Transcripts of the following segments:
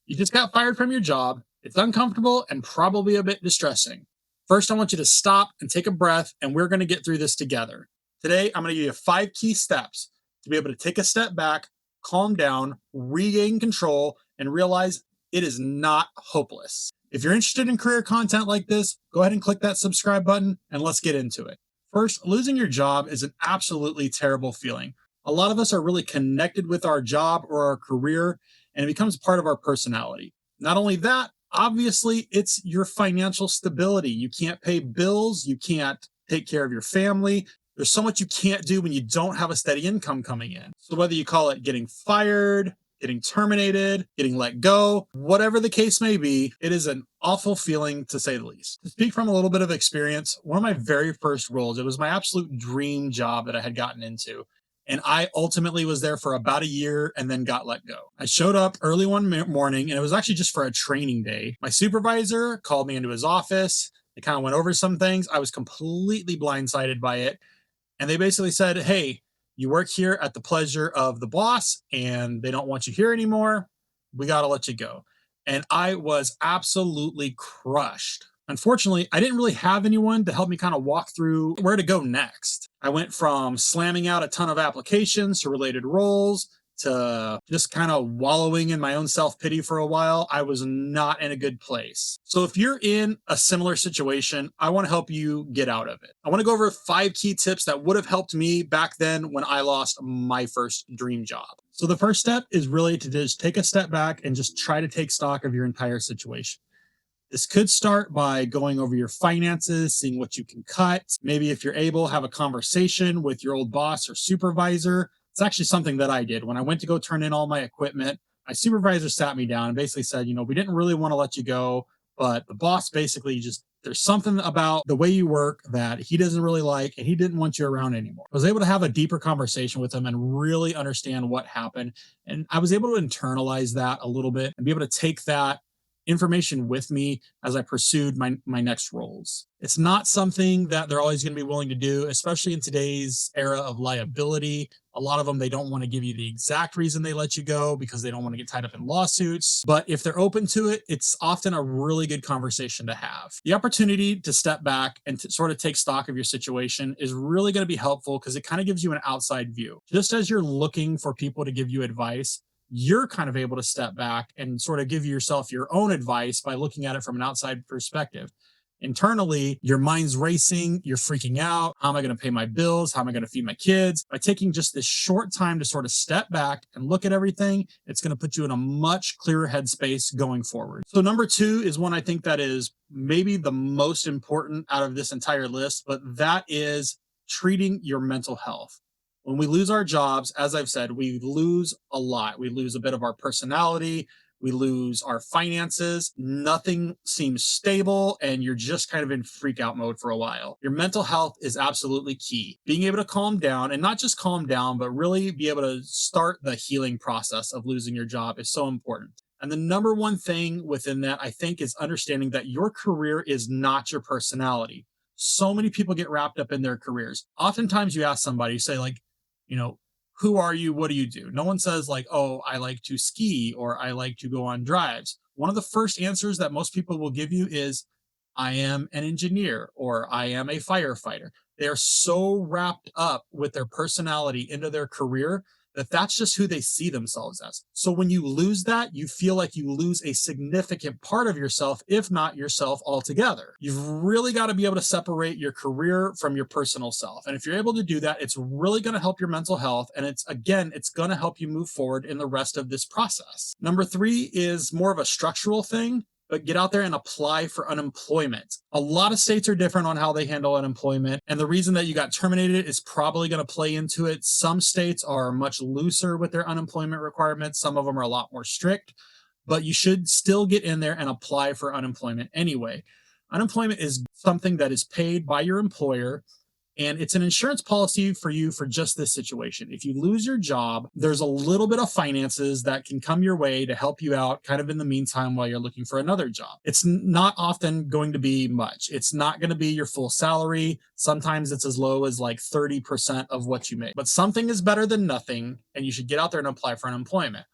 You just got fired from your job. It's uncomfortable and probably a bit distressing. First, I want you to stop and take a breath, and we're going to get through this together. Today, I'm going to give you 5 key steps to be able to take a step back, calm down, regain control, and realize it is not hopeless. If you're interested in career content like this, go ahead and click that subscribe button and let's get into it. First, losing your job is an absolutely terrible feeling. A lot of us are really connected with our job or our career, and it becomes part of our personality. Not only that, obviously, it's your financial stability. You can't pay bills, you can't take care of your family. There's so much you can't do when you don't have a steady income coming in. So whether you call it getting fired, getting terminated, getting let go, whatever the case may be, it is an awful feeling to say the least. To speak from a little bit of experience, one of my very first roles, it was my absolute dream job that I had gotten into. And I ultimately was there for about a year and then got let go. I showed up early one morning and it was actually just for a training day. My supervisor called me into his office. They kind of went over some things. I was completely blindsided by it. And they basically said, hey, you work here at the pleasure of the boss and they don't want you here anymore. We got to let you go. And I was absolutely crushed. Unfortunately, I didn't really have anyone to help me kind of walk through where to go next. I went from slamming out a ton of applications to related roles to just kind of wallowing in my own self-pity for a while. I was not in a good place. So if you're in a similar situation, I want to help you get out of it. I want to go over 5 key tips that would have helped me back then when I lost my first dream job. So the first step is really to just take a step back and just try to take stock of your entire situation. This could start by going over your finances, seeing what you can cut. Maybe if you're able, have a conversation with your old boss or supervisor. It's actually something that I did. When I went to go turn in all my equipment, my supervisor sat me down and basically said, we didn't really want to let you go, but the boss basically there's something about the way you work that he doesn't really like, and he didn't want you around anymore. I was able to have a deeper conversation with him and really understand what happened. And I was able to internalize that a little bit and be able to take that information with me as I pursued my next roles. It's not something that they're always going to be willing to do, especially in today's era of liability. A lot of them, they don't want to give you the exact reason they let you go because they don't want to get tied up in lawsuits. But if they're open to it, it's often a really good conversation to have. The opportunity to step back and to sort of take stock of your situation is really going to be helpful because it kind of gives you an outside view. Just as you're looking for people to give you advice, you're kind of able to step back and sort of give yourself your own advice by looking at it from an outside perspective. Internally, your mind's racing, you're freaking out. How am I going to pay my bills? How am I going to feed my kids? By taking just this short time to sort of step back and look at everything, it's going to put you in a much clearer headspace going forward. So number 2 is one I think that is maybe the most important out of this entire list, but that is treating your mental health. When we lose our jobs, as I've said, we lose a lot. We lose a bit of our personality. We lose our finances. Nothing seems stable, and you're just kind of in freak out mode for a while. Your mental health is absolutely key. Being able to calm down, and not just calm down, but really be able to start the healing process of losing your job is so important. And the number one thing within that, I think, is understanding that your career is not your personality. So many people get wrapped up in their careers. Oftentimes you ask somebody, you say like, who are you? What do you do? No one says like, oh, I like to ski or I like to go on drives. One of the first answers that most people will give you is, I am an engineer or I am a firefighter. They are so wrapped up with their personality into their career that that's just who they see themselves as. So when you lose that, you feel like you lose a significant part of yourself, if not yourself altogether. You've really got to be able to separate your career from your personal self. And if you're able to do that, it's really going to help your mental health. And it's going to help you move forward in the rest of this process. Number 3 is more of a structural thing, but get out there and apply for unemployment. A lot of states are different on how they handle unemployment. And the reason that you got terminated is probably going to play into it. Some states are much looser with their unemployment requirements. Some of them are a lot more strict, but you should still get in there and apply for unemployment anyway. Unemployment is something that is paid by your employer, and it's an insurance policy for you for just this situation. If you lose your job, there's a little bit of finances that can come your way to help you out kind of in the meantime while you're looking for another job. It's not often going to be much. It's not going to be your full salary. Sometimes it's as low as like 30% of what you make. But something is better than nothing, and you should get out there and apply for unemployment.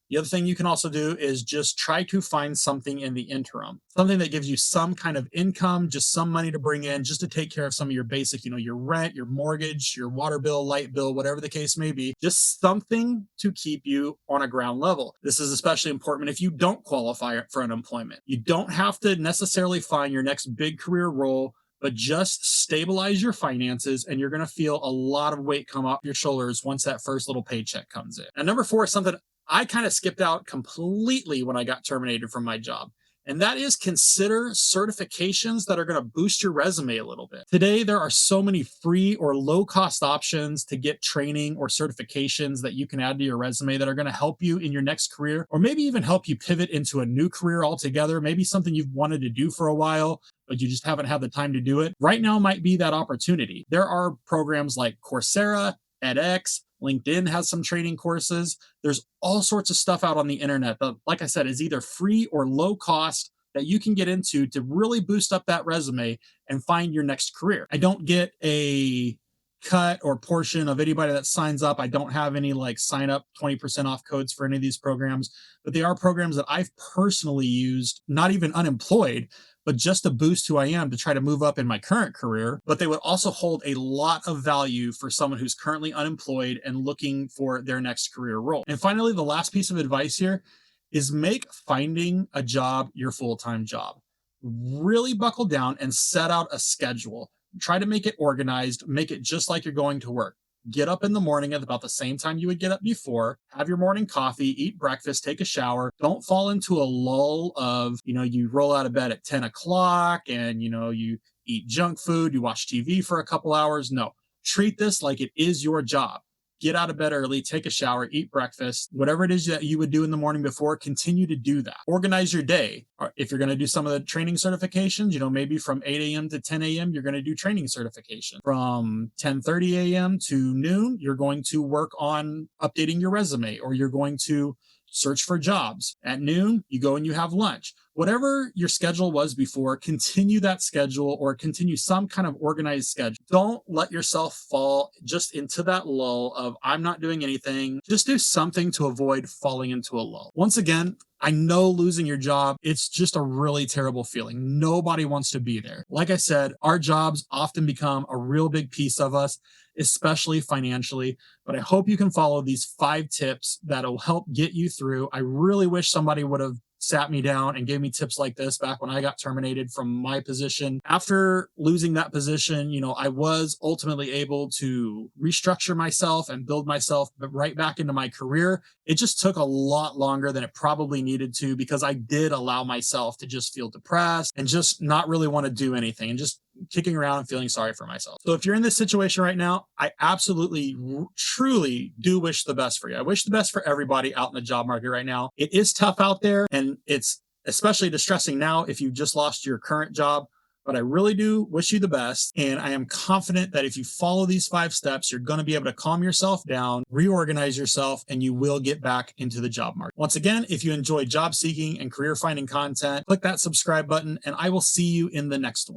The other thing you can also do is just try to find something in the interim, something that gives you some kind of income, just some money to bring in, just to take care of some of your basic, your rent, your mortgage, your water bill, light bill, whatever the case may be, just something to keep you on a ground level. This is especially important if you don't qualify for unemployment. You don't have to necessarily find your next big career role, but just stabilize your finances and you're going to feel a lot of weight come off your shoulders once that first little paycheck comes in. And number four is something I kind of skipped out completely when I got terminated from my job. And that is consider certifications that are going to boost your resume a little bit. Today, there are so many free or low cost options to get training or certifications that you can add to your resume that are going to help you in your next career, or maybe even help you pivot into a new career altogether. Maybe something you've wanted to do for a while, but you just haven't had the time to do it. Right now might be that opportunity. There are programs like Coursera, edX, LinkedIn has some training courses. There's all sorts of stuff out on the internet that, like I said, is either free or low cost that you can get into to really boost up that resume and find your next career. I don't get a cut or portion of anybody that signs up. I don't have any like sign up 20% off codes for any of these programs, but they are programs that I've personally used, not even unemployed, but just to boost who I am to try to move up in my current career. But they would also hold a lot of value for someone who's currently unemployed and looking for their next career role. And finally, the last piece of advice here is make finding a job your full-time job. Really buckle down and set out a schedule. Try to make it organized, make it just like you're going to work. Get up in the morning at about the same time you would get up before, have your morning coffee, eat breakfast, take a shower. Don't fall into a lull of, you roll out of bed at 10 o'clock and, you eat junk food, you watch TV for a couple hours. No, treat this like it is your job. Get out of bed early, take a shower, eat breakfast, whatever it is that you would do in the morning before, continue to do that. Organize your day. If you're going to do some of the training certifications, maybe from 8 a.m. to 10 a.m., you're going to do training certification. From 10:30 a.m. to noon, you're going to work on updating your resume, or you're going to search for jobs. At noon, you go and you have lunch. Whatever your schedule was before, continue that schedule or continue some kind of organized schedule. Don't let yourself fall just into that lull of I'm not doing anything. Just do something to avoid falling into a lull. Once again, I know losing your job, it's just a really terrible feeling. Nobody wants to be there. Like I said, our jobs often become a real big piece of us, especially financially. But I hope you can follow these 5 tips that'll help get you through. I really wish somebody would have sat me down and gave me tips like this back when I got terminated from my position. After losing that position, I was ultimately able to restructure myself and build myself right back into my career. It just took a lot longer than it probably needed to, because I did allow myself to just feel depressed and just not really want to do anything and just kicking around and feeling sorry for myself. So if you're in this situation right now, I absolutely, truly do wish the best for you. I wish the best for everybody out in the job market right now. It is tough out there, and it's especially distressing now if you just lost your current job. But I really do wish you the best. And I am confident that if you follow these 5 steps, you're going to be able to calm yourself down, reorganize yourself, and you will get back into the job market. Once again, if you enjoy job seeking and career finding content, click that subscribe button, and I will see you in the next one.